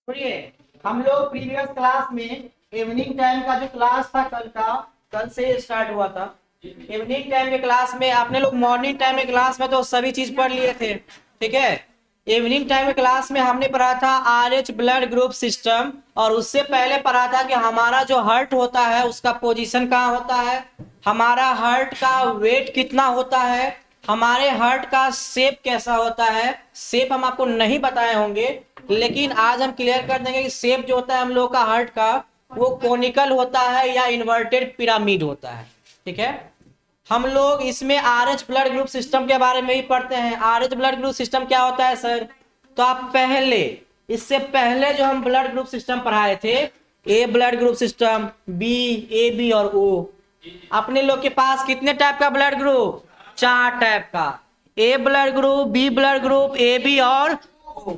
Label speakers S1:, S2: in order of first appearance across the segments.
S1: सुनिए, हम लोग प्रीवियस क्लास में इवनिंग टाइम का जो क्लास था कल से स्टार्ट हुआ था। इवनिंग टाइम के क्लास में आपने लोग मॉर्निंग टाइम के क्लास में तो सभी चीज पढ़ लिए थे, ठीक है। इवनिंग टाइम के क्लास में हमने पढ़ा था आरएच ब्लड ग्रुप सिस्टम, और उससे पहले पढ़ा था कि हमारा जो हार्ट होता है उसका पोजीशन कहाँ होता है, हमारा हार्ट का वेट कितना होता है, हमारे हार्ट का शेप कैसा होता है। शेप हम आपको नहीं बताए होंगे, लेकिन आज हम क्लियर कर देंगे कि शेप जो होता है हम लोग का हार्ट का, वो कोनिकल होता है या इन्वर्टेड पिरामिड होता है, ठीक है। हम लोग इसमें आरएच ब्लड ग्रुप सिस्टम के बारे में ही पढ़ते हैं। आरएच ब्लड ग्रुप सिस्टम क्या होता है सर? तो आप पहले, इससे पहले जो हम ब्लड ग्रुप सिस्टम पढ़ाए थे, A blood group system, B, A B और ओ, अपने लोग के पास कितने टाइप का ब्लड ग्रुप? 4 टाइप का, A blood group, B blood group, A B और ओ।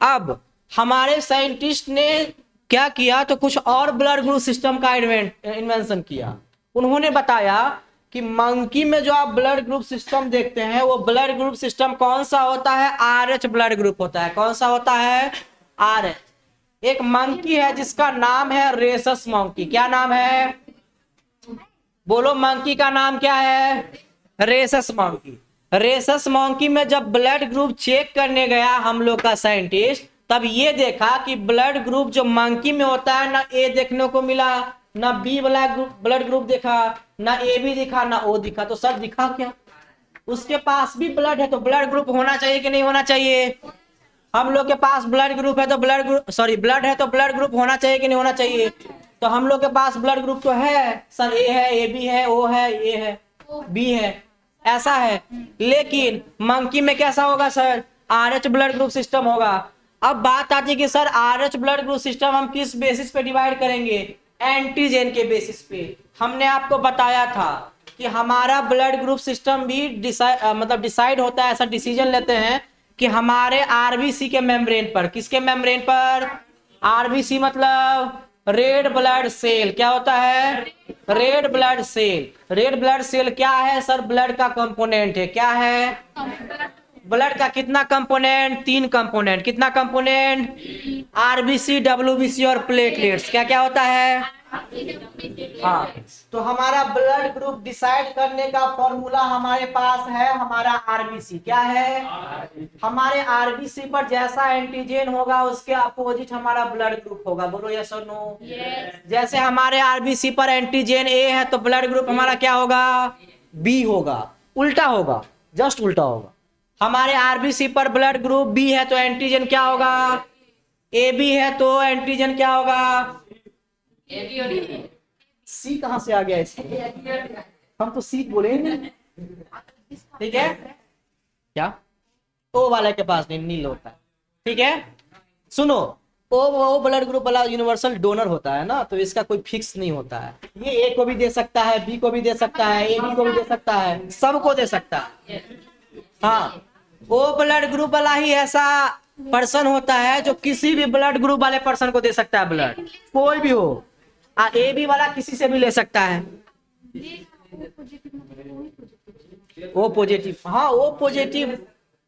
S1: अब हमारे साइंटिस्ट ने क्या किया, तो कुछ और ब्लड ग्रुप सिस्टम का इन्वेंशन किया। उन्होंने बताया कि मंकी में जो आप ब्लड ग्रुप सिस्टम देखते हैं वो ब्लड ग्रुप सिस्टम कौन सा होता है? आरएच ब्लड ग्रुप होता है। कौन सा होता है? आरएच। एक मंकी है जिसका नाम है रेसस मंकी। क्या नाम है? बोलो, मंकी का नाम क्या है? Rhesus monkey. रेसस मंकी में जब ब्लड ग्रुप चेक करने गया हम लोग का साइंटिस्ट, तब ये देखा कि ब्लड ग्रुप जो मंकी में होता है ना ए देखने को मिला, ना बी ब्लड ग्रुप देखा, ना ए बी दिखा, ना ओ दिखा। तो सर दिखा क्या? उसके पास भी ब्लड है तो ब्लड ग्रुप होना चाहिए कि नहीं होना चाहिए? हम लोग के पास ब्लड ग्रुप है तो ब्लड है तो ब्लड ग्रुप होना चाहिए कि नहीं होना चाहिए? तो हम लोग के पास ब्लड ग्रुप तो है सर, ए है, ए बी है, ओ है, ए है, बी है, ऐसा है। लेकिन मंकी में कैसा होगा sir? RH blood group system होगा। अब बात आती है कि sir RH blood group system हम किस बेसिस पे डिवाइड करेंगे? एंटीजन के बेसिस पे। हमने आपको बताया था कि हमारा ब्लड ग्रुप सिस्टम भी डिसाइड होता है, ऐसा डिसीजन लेते हैं कि हमारे आरबीसी के मेम्ब्रेन पर। किसके मेम्ब्रेन पर? आरबीसी मतलब रेड ब्लड सेल। क्या होता है? Red blood cell. Red blood cell क्या है सर? ब्लड का कंपोनेंट है। क्या है? ब्लड का कितना कंपोनेंट? 3 कंपोनेंट। कितना कंपोनेंट? आरबीसी, डब्ल्यूबीसी और प्लेटलेट्स। क्या क्या होता है? हाँ। तो हमारा ब्लड ग्रुप डिसाइड करने का फॉर्मूला हमारे पास है, हमारा आरबीसी। क्या है? हमारे आरबीसी पर जैसा एंटीजन होगा उसके अपोजिट हमारा ब्लड ग्रुप होगा। बोलो यस और नो? जैसे हमारे आरबीसी पर एंटीजन ए है तो ब्लड ग्रुप हमारा क्या होगा? बी होगा। उल्टा होगा, जस्ट उल्टा होगा। हमारे आरबीसी पर ब्लड ग्रुप बी है तो एंटीजन क्या होगा? ए बी है तो एंटीजन क्या होगा? सी कहां से आ गया इसमें? हम तो सी बोले, ठीक है। क्या? ओ वाले के पास नहीं नील होता है, ठीक है। सुनो, ओ ब्लड ग्रुप वाला यूनिवर्सल डोनर होता है ना, तो इसका कोई फिक्स नहीं होता है। ये ए को भी दे सकता है, बी को भी दे सकता है, ए बी को भी दे सकता है, सबको दे सकता है। हाँ, ओ ब्लड ग्रुप वाला ही ऐसा पर्सन होता है जो किसी भी ब्लड ग्रुप वाले पर्सन को दे सकता है ब्लड, कोई भी हो। ए बी वाला किसी से भी ले सकता है। ओ पॉजिटिव, हाँ ओ पॉजिटिव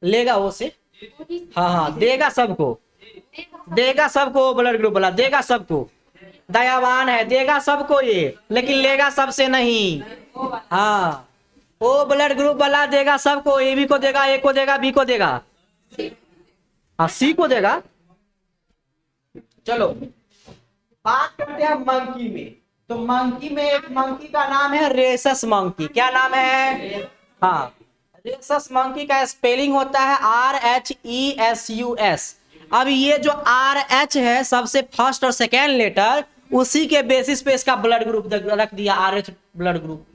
S1: लेगा वो से। हाँ हाँ, देगा सबको, देगा सबको। ब्लड ग्रुप वाला देगा सबको, दयावान है, देगा सबको ये, लेकिन लेगा सबसे नहीं। हाँ, ओ ब्लड ग्रुप वाला देगा सबको, ए बी को देगा, ए को देगा, बी को देगा, हाँ सी को देगा। चलो बात करते हैं मंकी में। तो मंकी में एक मंकी का नाम है रेसस मंकी। क्या नाम है? हाँ, रेसस मंकी का स्पेलिंग होता है RHESUS। अब ये जो RH है, सबसे फर्स्ट और सेकेंड लेटर, उसी के बेसिस पे इसका ब्लड ग्रुप रख दिया, RH ब्लड ग्रुप।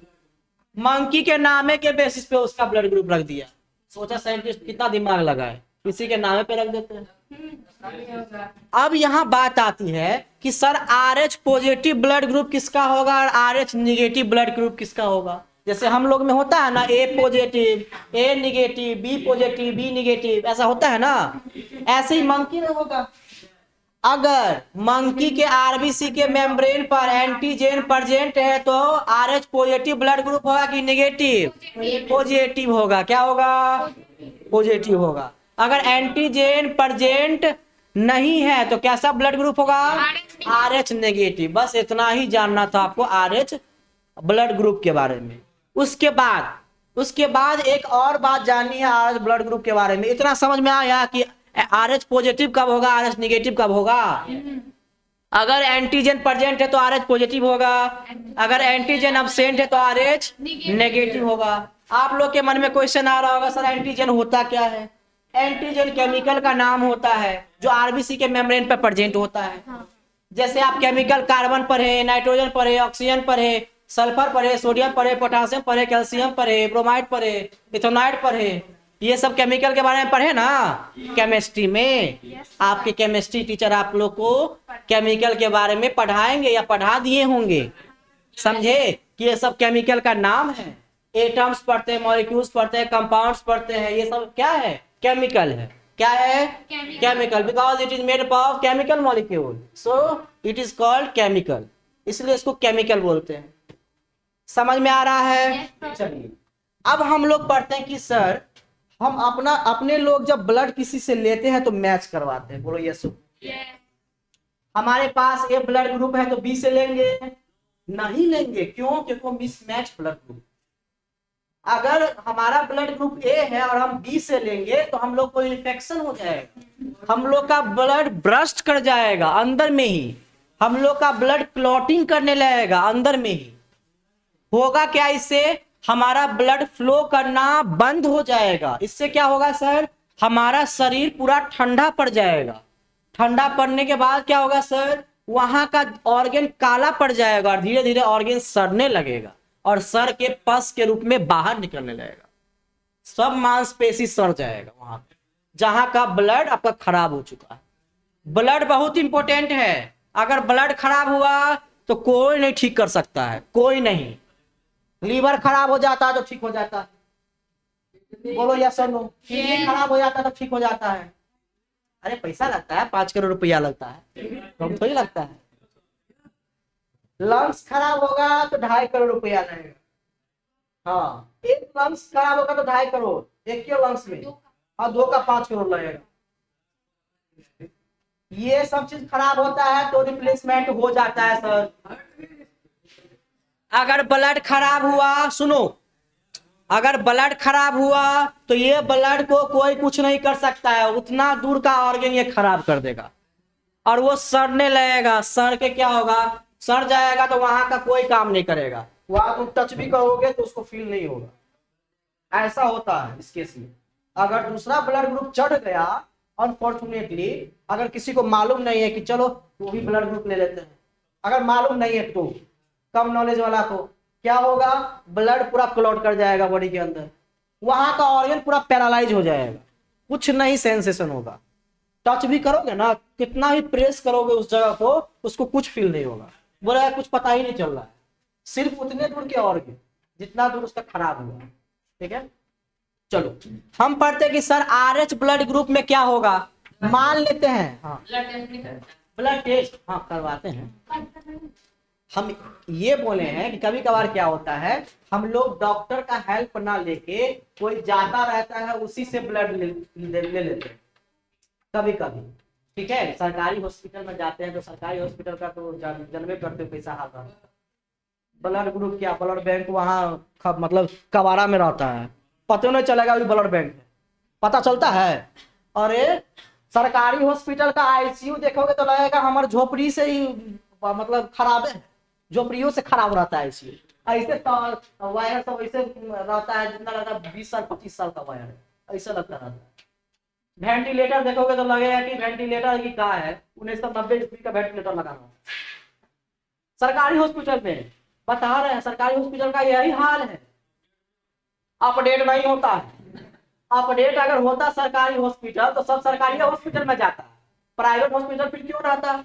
S1: मंकी के नामे के बेसिस पे उसका ब्लड ग्रुप रख दिया। सोचा साइंटिस्ट कितना दिमाग लगाए, किसी के नामे पे रख देते हैं। अब यहाँ बात आती है कि sir RH positive blood group किसका होगा और RH निगेटिव ब्लड ग्रुप किसका होगा? जैसे हम लोग में होता है ना, A positive, A negative, B positive, B negative, ऐसा होता है ना। ऐसे ही मंकी में होगा। अगर मंकी के आरबीसी के मेम्ब्रेन पर एंटीजन प्रेजेंट है तो RH पॉजिटिव ब्लड ग्रुप होगा कि निगेटिव? पॉजिटिव होगा। क्या होगा? पॉजिटिव होगा। अगर एंटीजन प्रेजेंट नहीं है तो कैसा ब्लड ग्रुप होगा? RH negative. बस इतना ही जानना था आपको RH ब्लड ग्रुप के बारे में। उसके बाद एक और बात जाननी है RH ब्लड ग्रुप के बारे में। इतना समझ में आया कि RH पॉजिटिव कब होगा, RH नेगेटिव कब होगा? अगर एंटीजन प्रेजेंट है तो RH पॉजिटिव होगा, अगर एंटीजन अब्सेंट है तो RH नेगेटिव होगा। आप लोग के मन में क्वेश्चन आ रहा होगा, सर एंटीजन होता क्या है? एंटीजन केमिकल का नाम होता है जो आरबीसी के मेम्ब्रेन पर प्रेजेंट होता है। जैसे आप केमिकल कार्बन पर है, नाइट्रोजन पर है, ऑक्सीजन पर है, सल्फर पर है, सोडियम पर है, पोटासियम पर है, कैल्शियम पर है, ब्रोमाइड पर है, इथेनॉइड पर है। ये सब केमिकल के बारे में पढ़े ना केमिस्ट्री में। आपके केमिस्ट्री टीचर आप लोग को केमिकल के बारे में पढ़ाएंगे या पढ़ा दिए होंगे। समझे कि ये सब केमिकल का नाम है। एटम्स पढ़ते हैं, मॉलिक्यूल्स पढ़ते हैं, कंपाउंड्स पढ़ते हैं, ये सब क्या है? केमिकल है। क्या है? Chemical. Because it is made up of chemical molecule, so it is called chemical, इसलिए इसको केमिकल बोलते हैं। समझ में आ रहा है? चलिए अब हम लोग पढ़ते हैं कि सर हम अपने लोग जब ब्लड किसी से लेते हैं तो मैच करवाते हैं। बोलो यस। हमारे पास ए ब्लड ग्रुप है तो बी से लेंगे? नहीं लेंगे। क्यों? क्योंकि मिसमैच ब्लड ग्रुप। अगर हमारा ब्लड ग्रुप ए है और हम बी से लेंगे तो हम लोग को इन्फेक्शन हो जाएगा, हम लोग का ब्लड ब्रस्ट कर जाएगा अंदर में ही, हम लोग का ब्लड क्लॉटिंग करने लगेगा अंदर में ही। होगा क्या इससे? हमारा ब्लड फ्लो करना बंद हो जाएगा। इससे क्या होगा सर? हमारा शरीर पूरा ठंडा पड़ जाएगा। ठंडा पड़ने के बाद क्या होगा सर? वहां का ऑर्गन काला पड़ जाएगा और धीरे धीरे ऑर्गन सड़ने लगेगा और सर के पस के रूप में बाहर निकलने लगेगा। सब मांसपेशी सड़ जाएगा वहां पे जहां का ब्लड आपका खराब हो चुका है। ब्लड बहुत इंपॉर्टेंट है। अगर ब्लड खराब हुआ तो कोई नहीं ठीक कर सकता है, कोई नहीं। लीवर खराब हो जाता है तो ठीक हो जाता है। बोलो यस और नो। किडनी खराब हो जाता है तो ठीक हो जाता है। अरे पैसा लगता है, 5 करोड़ रुपया लगता है, कम थोड़ी लगता है। लंग्स खराब होगा तो 2.5 करोड़ रुपया लगेगा। हाँ, एक लंग्स खराब होगा तो 2.5 करोड़ एक के लंग्स में, और 2 का 5 करोड़ लगेगा। ये सब चीज खराब होता है तो रिप्लेसमेंट हो जाता है सर। अगर ब्लड खराब हुआ, सुनो, अगर ब्लड खराब हुआ तो ये ब्लड को कोई कुछ नहीं कर सकता है, उतना दूर का ऑर्गन ये खराब कर देगा और वो सड़ने लगेगा। सड़ के क्या होगा? सड़ जाएगा तो वहां का कोई काम नहीं करेगा। वहां तुम टच भी करोगे तो उसको फील नहीं होगा। ऐसा होता है इस केस में। अगर दूसरा ब्लड ग्रुप चढ़ गया, अनफॉर्चुनेटली, अगर किसी को मालूम नहीं है कि चलो वो भी ब्लड ग्रुप ले लेते हैं, अगर मालूम नहीं है तो कम नॉलेज वाला को क्या होगा? ब्लड पूरा क्लॉट कर जाएगा बॉडी के अंदर, वहां का ऑर्गन पूरा पैरालाइज हो जाएगा, कुछ नहीं सेंसेशन होगा। टच भी करोगे ना, कितना ही प्रेस करोगे उस जगह को, उसको कुछ फील नहीं होगा। बोला कुछ पता ही नहीं चल रहा है। सिर्फ उतने दूर के ऑर्गन जितना दूर उसका खराब हुआ। ठीक है, चलो हम पढ़ते हैं कि सर RH ब्लड ग्रुप में क्या होगा। मान लेते हैं, हाँ ब्लड टेस्ट हाँ करवाते हैं। हम ये बोले हैं कि कभी कभार क्या होता है, हम लोग डॉक्टर का हेल्प ना लेके कोई जाता रहता है उसी से ब्लड ले लेते हैं कभी कभी। ठीक है, सरकारी हॉस्पिटल में जाते हैं तो सरकारी हॉस्पिटल का तो जनवे करते पैसा हाथ। ब्लड ग्रुप क्या, ब्लड बैंक वहाँ मतलब कबाड़ा में रहता है, पता नहीं चलेगा अभी ब्लड बैंक है, पता चलता है। अरे सरकारी हॉस्पिटल का ICU देखोगे तो लगेगा हमारे झोपड़ी से ही मतलब खराब है, झोपड़ियों से खराब रहता है ICU। ऐसे तो वायर सब ऐसे रहता है जितना लगता है 20 साल 25 साल का वायर है, ऐसा लगता रहता है। वेंटिलेटर देखोगे तो लगेगा कि वेंटिलेटर की क्या है, 1990 ईस्वी का वेंटिलेटर लगाना। सरकारी हॉस्पिटल में बता रहे हैं, सरकारी हॉस्पिटल का यही हाल है, अपडेट नहीं होता है। अपडेट अगर होता सरकारी हॉस्पिटल तो सब सरकारी हॉस्पिटल में जाता है, प्राइवेट हॉस्पिटल फिर क्यों रहता?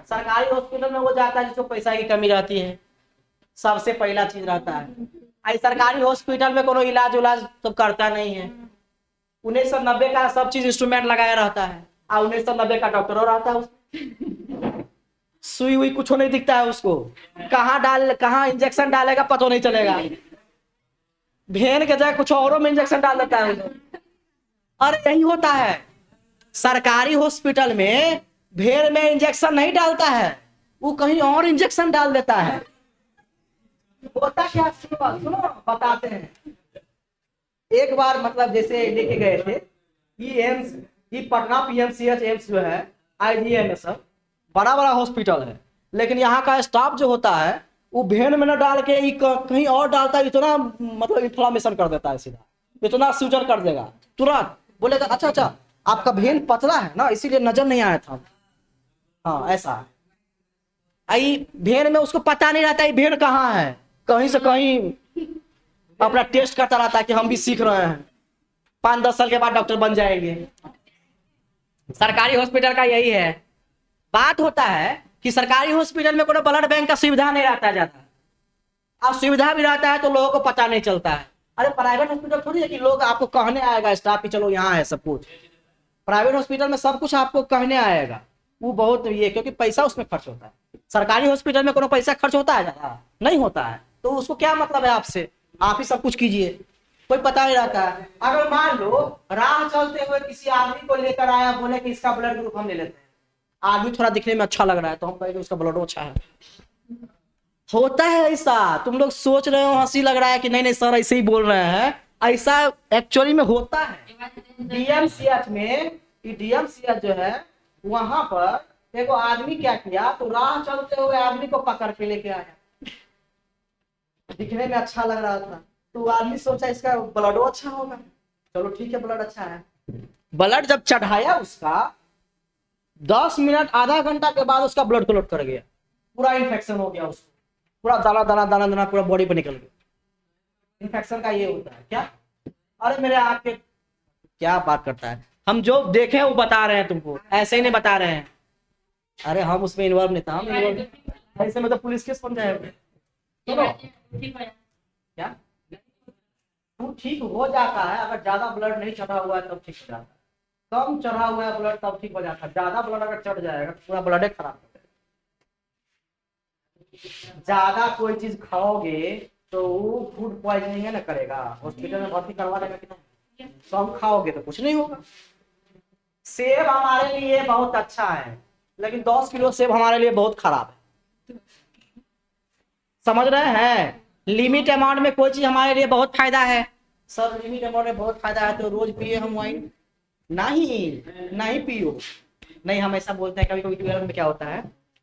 S1: सरकारी हॉस्पिटल में वो जाता है जिसको पैसा की कमी रहती है, सबसे पहला चीज रहता है। सरकारी हॉस्पिटल में कोनो इलाज उलाज तो करता नहीं है। 1990 का सब चीज इंस्ट्रूमेंट लगाया रहता है और 1990 का डॉक्टरों रहता है। सुई हुई कुछ नहीं दिखता है उसको, कहाँ इंजेक्शन डालेगा पता नहीं चलेगा, भेन के जगह कुछ औरों में इंजेक्शन डाल देता है। अरे यही होता है, सरकारी हॉस्पिटल में भेड़ में इंजेक्शन नहीं डालता है, वो कहीं और इंजेक्शन डाल देता है। होता क्या, सुनो बताते हैं। एक बार मतलब जैसे लेके गए थे एम्स, ये पटना पीएमसीएच एम्स जो है, आईजीएम सब बड़ा बड़ा हॉस्पिटल है, लेकिन यहाँ का स्टाफ जो होता है वो भेड़ में न डाल के कहीं और डालता है। इतना मतलब इन्फ्लामेशन कर देता है, सीधा इतना सूजन कर देगा तुरंत। बोलेगा अच्छा अच्छा आपका भेन पतला है ना, इसीलिए नजर नहीं आया था। हाँ ऐसा है। आई भेड़ में उसको पता नहीं रहता है भेड़ कहाँ है, कहीं से कहीं अपना टेस्ट करता रहता है कि हम भी सीख रहे हैं, 5-10 साल के बाद डॉक्टर बन जाएंगे। सरकारी हॉस्पिटल का यही है। बात होता है कि सरकारी हॉस्पिटल में कोई ब्लड बैंक का सुविधा नहीं रहता जाता, और सुविधा भी रहता है तो लोगों को पता नहीं चलता है। अरे प्राइवेट हॉस्पिटल थोड़ी है कि लोग आपको कहने आएगा स्टाफ कि चलो यहाँ है सब कुछ। प्राइवेट हॉस्पिटल में सब कुछ आपको कहने आएगा, वो बहुत ये, क्योंकि पैसा उसमें खर्च होता है। सरकारी हॉस्पिटल में कोनो पैसा खर्च होता है ज्यादा नहीं होता है, तो उसको क्या मतलब है आपसे, आप ही सब कुछ कीजिए, कोई पता नहीं रहता है। अगर मान लो राह चलते हुए किसी आदमी को लेकर आया, बोले कि इसका ब्लड ग्रुप हम ले लेते हैं, आदमी थोड़ा दिखने में अच्छा लग रहा है तो हम कहेंगे उसका ब्लड अच्छा है। होता है ऐसा, तुम लोग सोच रहे हो हंसी लग रहा है कि नहीं नहीं सर ऐसे ही बोल रहे हैं, ऐसा एक्चुअली में होता है। डीएमसीएच में, डीएमसीएच जो है वहां पर एक आदमी क्या किया, तो राह चलते हुए आदमी को पकड़ के लेके आया, दिखने में अच्छा लग रहा था, तो आदमी सोचा इसका ब्लड अच्छा होगा, चलो ठीक है ब्लड अच्छा है। ब्लड जब चढ़ाया उसका 10 मिनट आधा घंटा के बाद उसका ब्लड क्लॉट कर गया, पूरा इन्फेक्शन हो गया, उसको पूरा दाना दाना दाना दाना पूरा बॉडी पे निकल गया। इन्फेक्शन का ये होता है क्या। अरे मेरे आँख के क्या बात करता है, हम जो देखे वो बता रहे हैं तुमको, ऐसे ही नहीं बता रहे हैं। अरे हम उसमें इन्वॉल्व नहीं था, हम इन्वॉल्व ऐसे में तो पुलिस केस बन जाएगा। क्या वो ठीक हो जाता है, अगर ज्यादा ब्लड नहीं चढ़ा हुआ है तब ठीक हो जाता है, कम चढ़ा हुआ है ब्लड तब ठीक हो जाता है। ज्यादा ब्लड अगर चढ़ जाएगा तो पूरा ब्लड खराब हो जाएगा। ज्यादा कोई चीज खाओगे तो वो फूड पॉइजनिंग है ना करेगा, हॉस्पिटल में भर्ती करवा देगा कि नहीं। कम खाओगे तो कुछ नहीं होगा। सेब हमारे लिए बहुत अच्छा है, लेकिन 10 किलो सेब हमारे लिए बहुत खराब है, समझ रहे हैं। लिमिट अमाउंट में कोई चीज हमारे लिए बहुत फायदा है। सर लिमिट अमाउंट में बहुत फायदा है तो रोज पिए हम वाइन, नहीं नहीं पियो। नहीं हम ऐसा बोलते हैं, कभी कभी 12 में क्या होता है,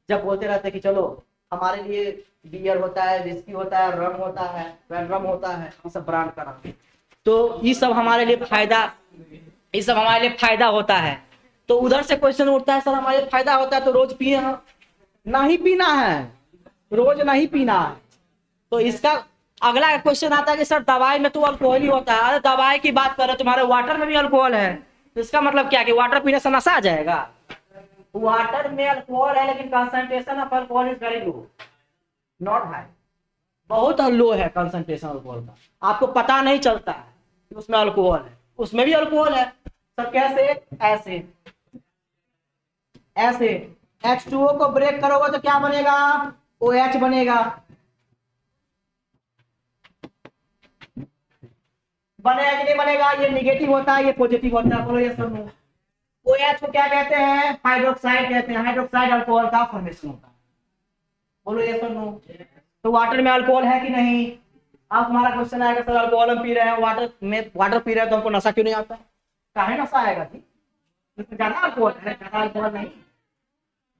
S1: जब बोलते रहते हैं कि चलो हमारे लिए बियर होता है, विस्की होता है, रम होता है, रम होता है, ये सब ब्रांड का नाम, तो ये सब हमारे लिए फायदा, ये सब हमारे लिए फायदा होता है। तो उधर से क्वेश्चन उठता है सर हमारे लिए फायदा होता है तो रोज पिए हम, नहीं पीना है, रोज नहीं पीना है। तो इसका अगला क्वेश्चन आता है कि सर दवाई में तो अल्कोहल ही होता है। अरे दवाई की बात कर रहे, तुम्हारे वाटर में भी अल्कोहल है, तो इसका मतलब क्या कि वाटर पीने से नशा आ जाएगा। वाटर में अल्कोहल है लेकिन concentration of alcohol is very low, not high, बहुत लो है कंसंट्रेशन अल्कोहल का, आपको पता नहीं चलता है कि उसमें अल्कोहल है, उसमें भी अल्कोहल है। सर कैसे, ऐसे ऐसे H2O को ब्रेक करोगे तो क्या बनेगा, OH बनेगा, बनेगा कि नहीं बनेगा, ये निगेटिव होता है ये पॉजिटिव होता है, बोलो ये सर नो। OH को क्या कहते हैं, हाइड्रोक्साइड कहते हैं, हाइड्रोक्साइड अल्कोहल का फॉर्मेशन होता है, बोलो ये सर नो। तो वाटर में अल्कोहल है कि नहीं। अब हमारा क्वेश्चन आएगा सर अल्कोहल हम पी रहे हैं, वाटर पी रहे हैं तो हमको नशा क्यों नहीं आता, काहे नशा आएगा जी, इसमें ज्यादा अल्कोहल है, ज्यादा अल्कोहल नहीं।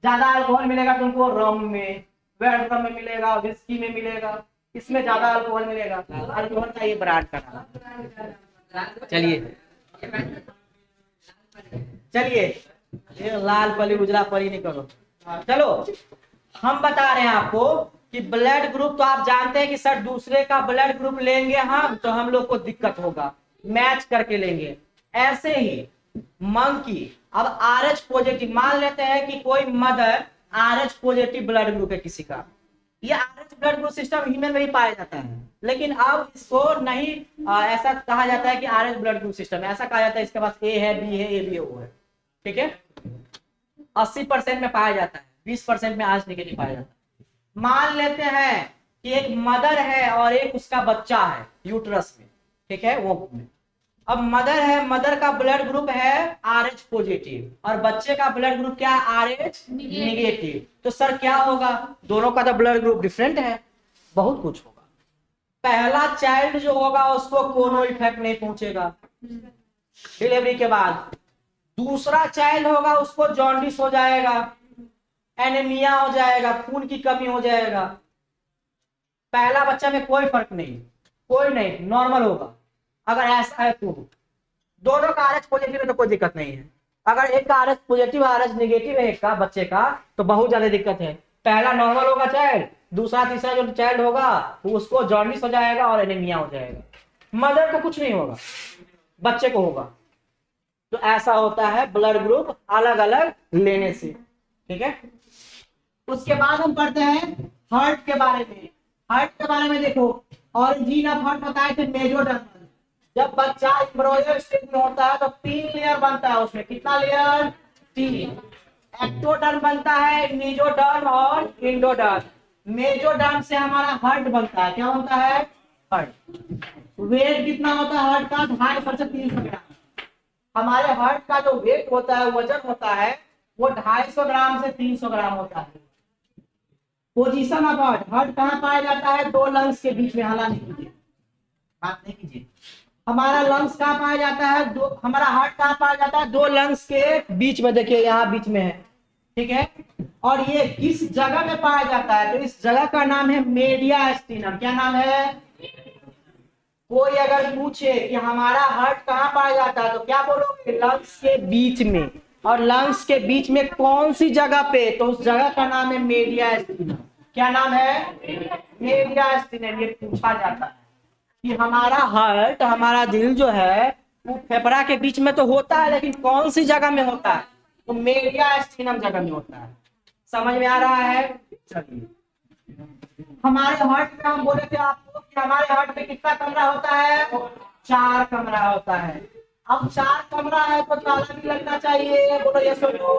S1: ज्यादा अल्कोहल मिलेगा तुमको रम में, वेडकम में मिलेगा, विस्की में मिलेगा, इसमें ज्यादा अल्कोहल मिलेगा। अल्कोहल का ये ब्रांड का नाम। चलिए चलिए ये लाल पली उजला पली नहीं करो। चलो हम बता रहे हैं आपको कि ब्लड ग्रुप तो आप जानते हैं कि सर दूसरे का ब्लड ग्रुप लेंगे हम तो हम लोग को दिक्कत होगा, मैच करके लेंगे। ऐसे ही मंकी, अब RH पॉजिटिव मान लेते हैं कि कोई mother RH positive blood group है किसी का, ये RH blood group system human में ही पाया जाता है, लेकिन अब इसको नहीं ऐसा कहा जाता है कि RH ब्लड ग्रुप सिस्टम है, ऐसा कहा जाता है इसके पास A है, B है, AB है, O है, ठीक है। 80% में पाया जाता है, 20% में RH नेगेटिव पाया जाता है। मान लेते हैं कि एक मदर है और एक उसका बच्चा है यूट्रस में, ठीक है, वो में अब मदर है, मदर का ब्लड ग्रुप है RH पॉजिटिव और बच्चे का ब्लड ग्रुप क्या है, RH निगेटिव। तो सर क्या होगा, दोनों का तो ब्लड ग्रुप डिफरेंट है, बहुत कुछ होगा। पहला चाइल्ड जो होगा उसको कोनो इफेक्ट नहीं पहुंचेगा डिलीवरी के बाद। दूसरा चाइल्ड होगा उसको जॉन्डिस हो जाएगा, एनीमिया हो जाएगा, खून की कमी हो जाएगा। पहला बच्चा में कोई फर्क नहीं, कोई नहीं, नॉर्मल होगा। अगर ऐसा है तो दोनों का RH पॉजिटिव है तो कोई दिक्कत नहीं है। अगर एक का RH पॉजिटिव RH निगेटिव है एक का बच्चे का तो बहुत ज्यादा दिक्कत है। पहला नॉर्मल होगा चाइल्ड, दूसरा तीसरा जो चाइल्ड होगा उसको जॉन्डिस हो जाएगा और एनीमिया हो जाएगा। मदर को कुछ नहीं होगा, बच्चे को होगा। तो ऐसा होता है ब्लड ग्रुप अलग अलग लेने से, ठीक है। उसके बाद हम पढ़ते हैं हार्ट के बारे में। हार्ट के बारे में देखो, ऑरिजिन ऑफ हार्ट बताए थे मेसोडर्म। जब बच्चा एम्ब्रियो स्टेज में होता है तो 3 लेयर बनता है, उसमें कितना लेयर, 3। एक्टोडर्म बनता है, मेसोडर्म और एंडोडर्म। मेसोडर्म से हमारा हार्ट बनता है, क्या बनता है, हार्ट। वेट कितना होता है हार्ट का, 250 से 300 ग्राम। हमारे हार्ट का जो वेट होता है, वजन होता है, वो 250 ग्राम से 300 ग्राम होता है। पोजीशन ऑफ हार्ट, हार्ट कहाँ पाया जाता है, 2 लंग्स के बीच में। हला नहीं कीजिए, बात नहीं कीजिए। हमारा लंग्स कहाँ पाया जाता है, हमारा हार्ट कहाँ पाया जाता है, 2 लंग्स के बीच में। देखिए यहाँ बीच में है, ठीक है। और ये किस जगह में पाया जाता है, तो इस जगह का नाम है मीडियास्टिनम। क्या नाम है, कोई अगर पूछे कि हमारा हार्ट कहाँ पाया जाता है तो क्या बोलोगे, लंग्स के बीच में। और लंग्स के बीच में कौन सी जगह पे, तो उस जगह का नाम है मीडियास्टिनम। क्या नाम है, मीडियास्टिनम। ये पूछा जाता है कि हमारा हार्ट, हमारा दिल जो है वो फेफड़ा के बीच में तो होता है, लेकिन कौन सी जगह में होता है, तो मीडियास्टिनम जगह में होता है। समझ में आ रहा है, चलिए। हमारे हार्ट में हम बोले थे आपको कि हमारे हार्ट में कितना कमरा होता है, 4 कमरा होता है। अब 4 कमरा है तो ताला भी लगना चाहिए, बोलो ये सुनो।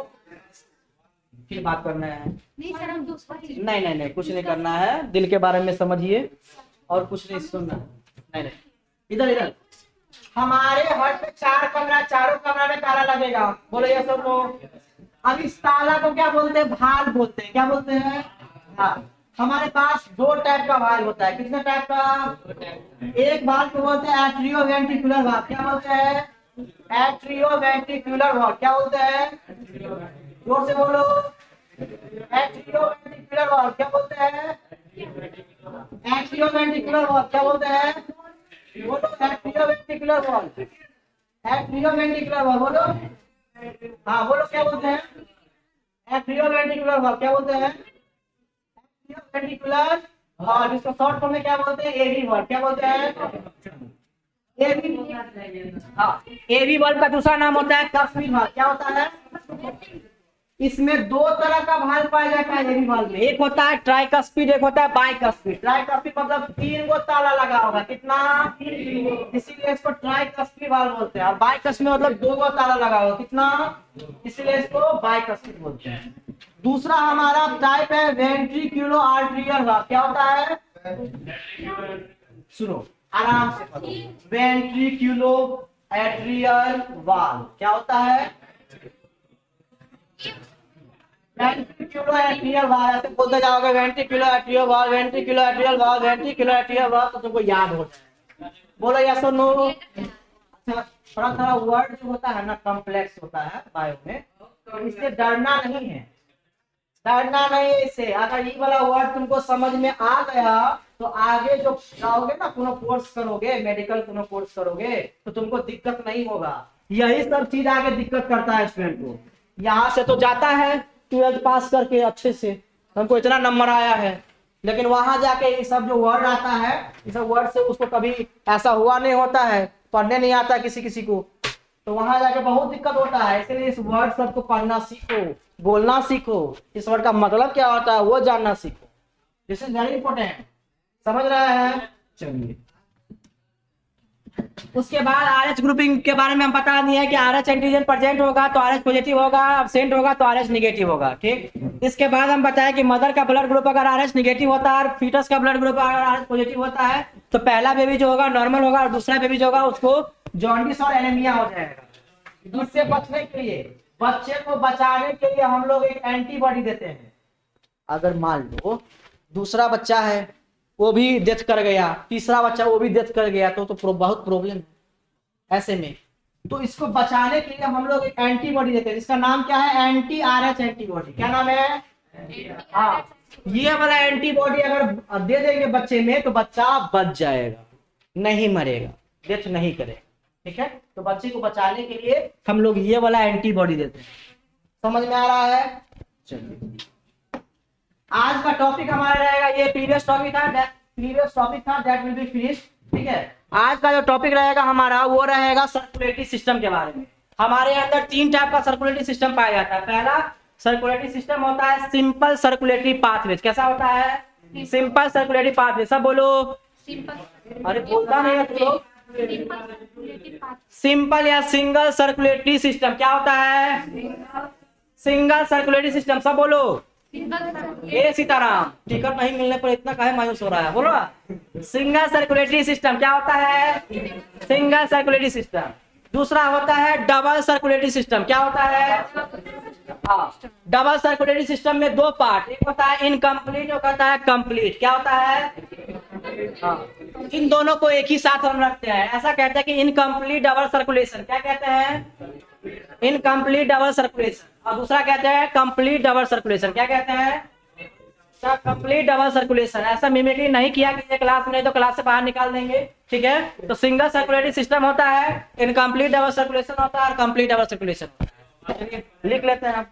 S1: फिर बात करना है, नहीं सर हम दूसरा, नहीं नहीं नहीं कुछ नहीं करना है, दिल के बारे में समझिए और कुछ नहीं सुनना। नहीं नहीं, इधर इधर। हमारे हार्ट में 4 कमरा, चारों कमरा में ताला लगेगा, बोलो ये सुनो। अब इस ताला को क्या बोलते हैं, भाल्व बोलते हैं। क्या बोलते हैं, भाल्व। हमारे पास 2 टाइप का वाल्व होता है, कितने टाइप का, एक वाल्व को बोलते हैं एट्रियोवेंट्रिकुलर वाल्व। क्या बोलते हैं, एट्रियोवेंट्रिकुलर वाल्व। क्या बोलते हैं, जोर से बोलो, एट्रियोवेंट्रिकुलर वाल्व। क्या बोलते हैं, एट्रियोवेंट्रिकुलर वाल्व। क्या बोलते हैं, बोलो, एट्रियोवेंट्रिकुलर वाल्व। एट्रियोवेंट्रिकुलर वाल्व बोलो, हाँ बोलो, क्या बोलते हैं, एट्रियोवेंट्रिकुलर वाल्व। क्या बोलते हैं, वेंट्रिकुलर, और इसको शॉर्ट फॉर्म में क्या बोलते हैं, एवी वर्ब। क्या बोलते हैं, एवी। हाँ, एवी वर्ब का दूसरा नाम होता है कस्मिन वर्ब। क्या होता है, इसमें 2 तरह का भाग पाया जाता है एवी वर्ब में, एक होता है ट्राइकस्पिड, एक होता है बाइकस्पिड। ट्राइकस्पिड मतलब 3 गो ताला लगा होगा, कितना, इसीलिए इसको ट्राइकस्पिड वर्ब बोलते हैं। और बाइकस्पिड मतलब 2 गो ताला लगा होगा, कितना, इसीलिए इसको बाइकस्पिड बोलते हैं। दूसरा हमारा टाइप है वेंट्रिक्यूलो आर्ट्रियल वाल्व। क्या होता है, सुनो आराम से, वेंट्रिक्यूलो आर्ट्रियल वाल्व क्या होता है, वेंट्रिक्यूलो आर्ट्रियल वाल्व। ऐसे बोलते जाओगे ventriculo arterial valve, ventriculo arterial valve, ventriculo arterial valve, तो तुमको याद हो जाएगा। बोलो यस और नो। अच्छा, थोड़ा थोड़ा वर्ड जो होता है ना कॉम्प्लेक्स होता है बायो में, तो इससे डरना नहीं है, डरना नहीं इससे। अगर ये वाला वर्ड तुमको समझ में आ गया तो आगे जो जाओगे ना, कोनो कोर्स करोगे, मेडिकल कोनो कोर्स करोगे तो तुमको दिक्कत नहीं होगा। यही सब चीज आगे दिक्कत करता है स्टूडेंट को। यहाँ से तो जाता है 12th पास करके अच्छे से, हमको इतना नंबर आया है, लेकिन वहां जाके ये सब जो वर्ड आता है, ये सब वर्ड से उसको कभी ऐसा हुआ नहीं होता है, पढ़ने नहीं आता किसी किसी को, तो वहां जाके बहुत दिक्कत होता है। इसलिए इस वर्ड सबको पढ़ना सीखो, बोलना सीखो, इस वर्ड का मतलब क्या होता है वो जानना सीखो। दिस इज वेरी इंपॉर्टेंट, समझ रहे हैं। चलिए, उसके बाद RH ग्रुपिंग के बारे में हम बता दिए कि RH एंटीजन प्रेजेंट होगा तो RH पॉजिटिव होगा, अब्सेंट होगा तो RH नेगेटिव होगा, ठीक। इसके बाद हम बताया कि मदर का ब्लड ग्रुप अगर RH नेगेटिव होता है और फीटस का ब्लड ग्रुप अगर RH पॉजिटिव होता है तो पहला बेबी जो होगा नॉर्मल होगा और दूसरा बेबी जो होगा उसको जॉन्डिस और एनीमिया हो जाएगा। इससे बचने के लिए, बच्चे को बचाने के लिए हम लोग एक एंटीबॉडी देते हैं। अगर मान लो दूसरा बच्चा है वो भी डेथ कर गया, तीसरा बच्चा वो भी डेथ कर गया, तो बहुत प्रॉब्लम है ऐसे में। तो इसको बचाने के लिए हम लोग एक एंटीबॉडी देते हैं जिसका नाम क्या है, एंटी आरएच एंटीबॉडी। क्या नाम है? हाँ, ये वाला एंटीबॉडी अगर दे देंगे बच्चे में तो बच्चा बच जाएगा, नहीं मरेगा, डेथ नहीं करेगा। ठीक है, तो बच्चे को बचाने के लिए हम लोग ये वाला एंटीबॉडी देते हैं। समझ में आ रहा है? चलिए, आज का टॉपिक हमारा रहेगा, ये प्रीवियस टॉपिक था दैट विल बी फिनिश। ठीक है, आज का जो टॉपिक रहेगा हमारा वो रहेगा सर्कुलेटरी सिस्टम के बारे में। हमारे अंदर 3 टाइप का सर्कुलेटरी सिस्टम पाया जाता है। पहला सर्कुलेटरी सिस्टम होता है सिंपल सर्कुलेटरी पाथवेज। कैसा होता है? Simple circulatory pathways. सब बोलो। अरे बोलता नहीं है तुम लोग। सिंपल या सिंगल सर्कुलेटरी सिस्टम क्या होता है? Single circulatory system. सब बोलो। ये सीताराम, टिकट नहीं मिलने पर इतना काहे मायूस हो रहा है? बोलो। सिंगल सर्कुलेटरी सिस्टम क्या होता है? Single circulatory system. दूसरा होता है डबल सर्कुलेटरी सिस्टम। क्या होता है? हाँ, डबल सर्कुलेटरी सिस्टम में 2 पार्ट, एक होता है इनकम्प्लीट, एक होता है कंप्लीट। क्या होता है? हाँ, इन दोनों को एक ही साथ हम रखते हैं, ऐसा कहते हैं कि इनकम्प्लीट डबल सर्कुलेशन। क्या कहते हैं? Incomplete double circulation. और दूसरा कहते हैं कंप्लीट डबल सर्कुलेशन। क्या कहते हैं? Complete double circulation. ऐसा मिमिक्री नहीं किया कि क्लास में, नहीं तो क्लास से बाहर निकाल देंगे। ठीक है, तो सिंगल सर्कुलेटरी सिस्टम होता है, इनकम्प्लीट डबल सर्कुलेशन होता है और कंप्लीट डबल सर्कुलेशन। लिख लेते हैं।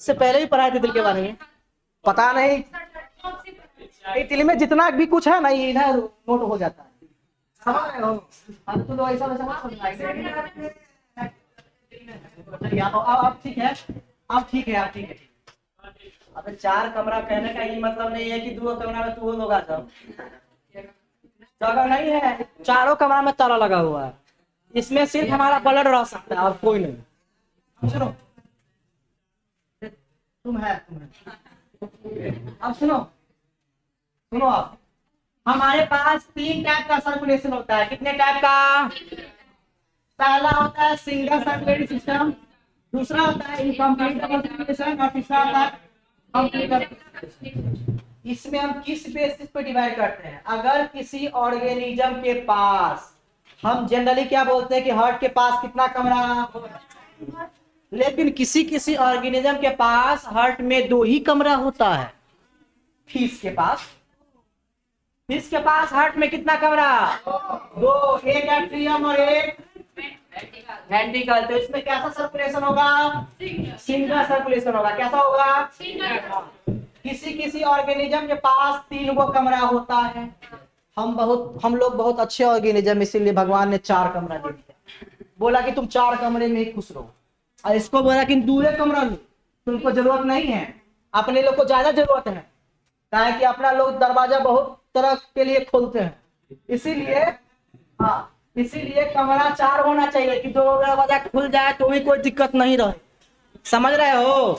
S1: इससे पहले भी पढ़ाए थे दिल के बारे में, पता नहीं। दिल में जितना भी कुछ है ना ये इधर नोट हो जाता है, समझ रहे हो? तो लोग ऐसा वैसा मत समझना। अब ठीक है, अब ठीक है, अब ठीक है। अब 4 कमरा कहने का ये मतलब नहीं है कि 2 कमरा में 2 लोग आ जाओ, जगह नहीं है। चारों कमरा में ताला लगा हुआ है, इसमें सिर्फ हमारा ब्लड रह सकता है और कोई नहीं। सुनो, तुम है। अब सुनो, सुनो आप, हमारे पास 3 टाइप का सर्कुलेशन होता है। कितने टाइप का? पहला होता है सिंगल सर्कुलेटरी सिस्टम, दूसरा होता है इनकम्प्लीट सर्कुलेशन और तीसरा होता है कंप्लीट सर्कुलेशन। इसमें हम किस बेसिस पे डिवाइड करते हैं? अगर किसी ऑर्गेनिज्म के पास, हम जनरली क्या बोलते हैं कि हार्ट के पास कितना कमरा, लेकिन किसी किसी ऑर्गेनिज्म के पास हार्ट में 2 ही कमरा होता है। फिश के पास हार्ट में कितना कमरा? 2, एक एट्रियम और एक वेंट्रिकल। तो इसमें कैसा सर्कुलेशन होगा? सिंगल सर्कुलेशन होगा। कैसा होगा? किसी किसी ऑर्गेनिज्म के पास 3 गो कमरा होता है। हम लोग बहुत अच्छे ऑर्गेनिज्म, इसीलिए भगवान ने 4 कमरा दे दिया, बोला कि तुम 4 कमरे में ही खुश रहो। और इसको बोला कि 2 कमरा लो, तुमको जरूरत नहीं है, अपने लोग को ज्यादा जरूरत है, क्या है कि अपना लोग दरवाजा बहुत तरह के लिए खोलते हैं, इसीलिए हाँ, इसीलिए कमरा 4 होना चाहिए कि 2 दरवाजा खुल जाए तो भी कोई दिक्कत नहीं रहे। समझ रहे हो?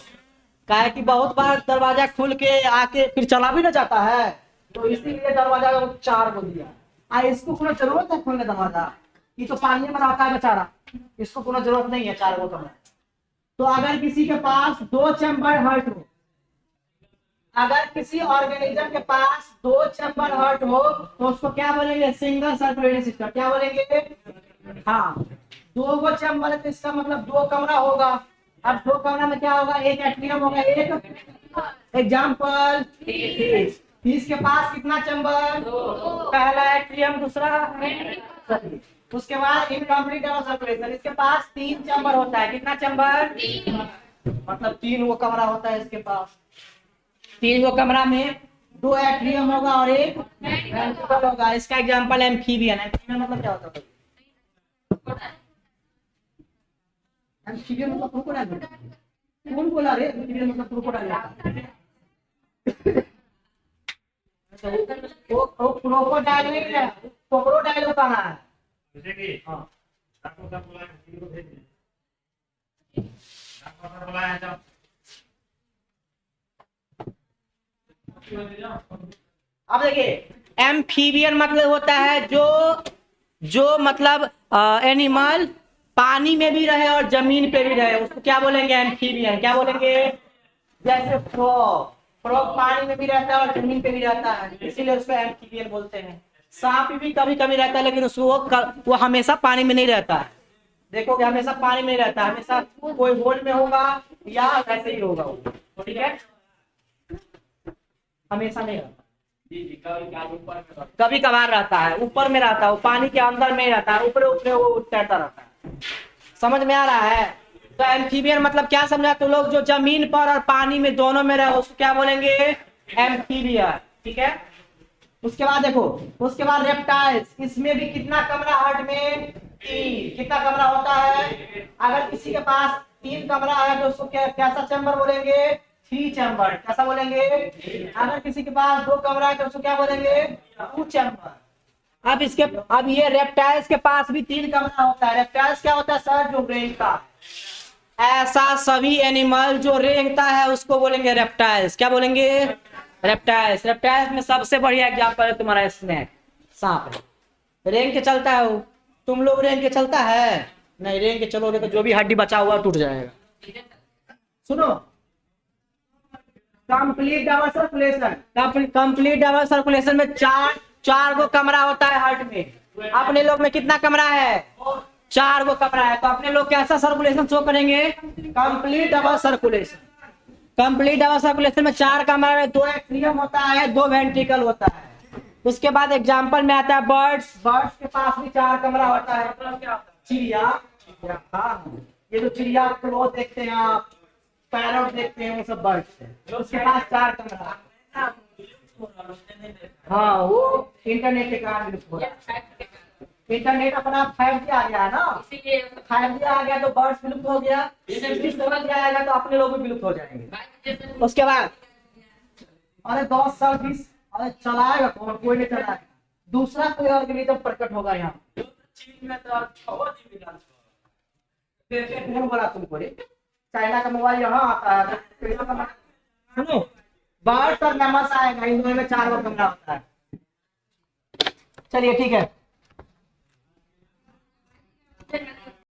S1: क्या है कि बहुत बार दरवाजा खुल के आके फिर चला भी ना जाता है, तो इसीलिए दरवाजा 4 को दिया। इसको कोनो जरूरत है खोलने दरवाजा? ये तो पानी में रहता है बेचारा, इसको कोनो जरूरत नहीं है 4 को कमरा। तो अगर किसी के पास 2 चैम्बर हार्ट हो, अगर किसी ऑर्गेनिज्म के पास 2 चैम्बर हार्ट हो तो उसको क्या बोलेंगे? Single circulatory system. क्या बोलेंगे? हाँ, 2 गो चैम्बर है तो इसका मतलब 2 कमरा होगा। अब 2 कमरा में क्या होगा? एक एट्रियम होगा, एक एग्जाम्पल फिश के पास कितना चैम्बर? 2। पहला एट्रियम, दूसरा उसके बाद इनकम्प्लीट सर्कुलेशन, इसके पास 3 चैम्बर होता है। कितना चैम्बर? 3। मतलब 3 गो कमरा होता है इसके पास। 3 गो कमरा में 2 एट्रियम होगा और एक वेंट्रिकल होगा। इसका एग्जांपल एम्फीबियन। एम्फीबियन मतलब क्या होता है? एम्फीबियन मतलब क्रोकोडाइल। कौन बोला रे एम्फीबियन मतलब क्रोकोडाइल? वो क्रोकोडाइल नहीं है, क्रोकोडाइल होता है। जैसे कि हां आपको सब बोला है, किसी को भेज दें, आपको सब बोला है जब अब देखिए एम्फीबियन मतलब होता है जो मतलब एनिमल पानी में भी रहे और जमीन पे भी रहे, उसको क्या बोलेंगे? एम्फीबियन। क्या बोलेंगे? जैसे फ्रॉग पानी में भी रहता है और जमीन पे भी रहता है, इसीलिए उसको एम्फीबियन बोलते हैं। सांप भी कभी कभी रहता है, लेकिन उसको वो हमेशा पानी में नहीं रहता है। देखोगे हमेशा पानी में नहीं रहता, हमेशा कोई होल में होगा या ऐसे ही होगा, ठीक है? हमेशा नहीं रहता, कभी कभार रहता है, ऊपर में रहता है, वो पानी के अंदर में रहता है, ऊपर ऊपर वो तैरता रहता है। समझ में आ रहा है? तो एम्फीबियन मतलब क्या समझा तो लोग? जो जमीन पर और पानी में दोनों में रहे उसको क्या बोलेंगे? एम्फीबियन। ठीक है? उसके बाद देखो, उसके बाद रेप्टाइल्स। इसमें भी कितना कमरा हार्ट में? 3। कितना कमरा होता है? अगर किसी के पास 3 कमरा है तो उसको कैसा चैम्बर बोलेंगे? 3 चैम्बर। कैसा बोलेंगे? अगर किसी के पास 2 कमरा है तो उसको क्या बोलेंगे? 2 चैम्बर। अब ये रेप्टाइल्स के पास भी 3 कमरा होता है। रेप्टाइल्स क्या होता है सर? जो रेंगता है। ऐसा सभी एनिमल जो रेंगता है उसको बोलेंगे रेप्टाइल्स। क्या बोलेंगे? रेप्टाइल्स। रेप्टाइल्स में सबसे बढ़िया एग्जांपल है तुम्हारा स्नेक, सांप है। रेंग के चलता है वो। तुम लोग रेंग के चलता है? नहीं, रेंग के चलोगे तो जो भी हड्डी बचा हुआ टूट जाएगा। सुनो, complete double circulation. Complete double circulation में 4 गो कमरा होता है हार्ट में। अपने लोग में कितना कमरा है? 4 गो कमरा है। तो अपने लोग कैसा सर्कुलेशन शो करेंगे? Complete double circulation. Complete double circulation में 4 कमरा में 2 एट्रियम होता है, 2 वेंट्रिकल होता है। उसके बाद एग्जांपल में आता है बर्ड्स। बर्ड्स के पास भी 4 कमरा होता है। चिड़िया, हाँ, ये जो चिड़िया क्रो देखते हैं आप, पैरट देखते हैं, वो सब बर्ड्स हैं। उसके पास 4 कमरा। हाँ वो इंटरनेट के कारण विलुप्त हो रहा है। इंटरनेट अपना 5G आ गया है ना, 5G आ गया तो बर्ड्स विलुप्त हो गया, 6G आएगा तो अपने लोग भी विलुप्त हो जाएंगे। उसके बाद अरे 10 साल 20, अरे चलाएगा कौन, कोई नहीं चलाएगा। दूसरा कोई ऑर्गेनिज्म प्रकट होगा यहाँ। कौन बोला तुमको रे? चाइना का मोबाइल यहाँ आता है तो सुनो, बर्ड्स और मैमल्स आएगा, इन दोनों में 4 कमरा होता है। चलिए ठीक है।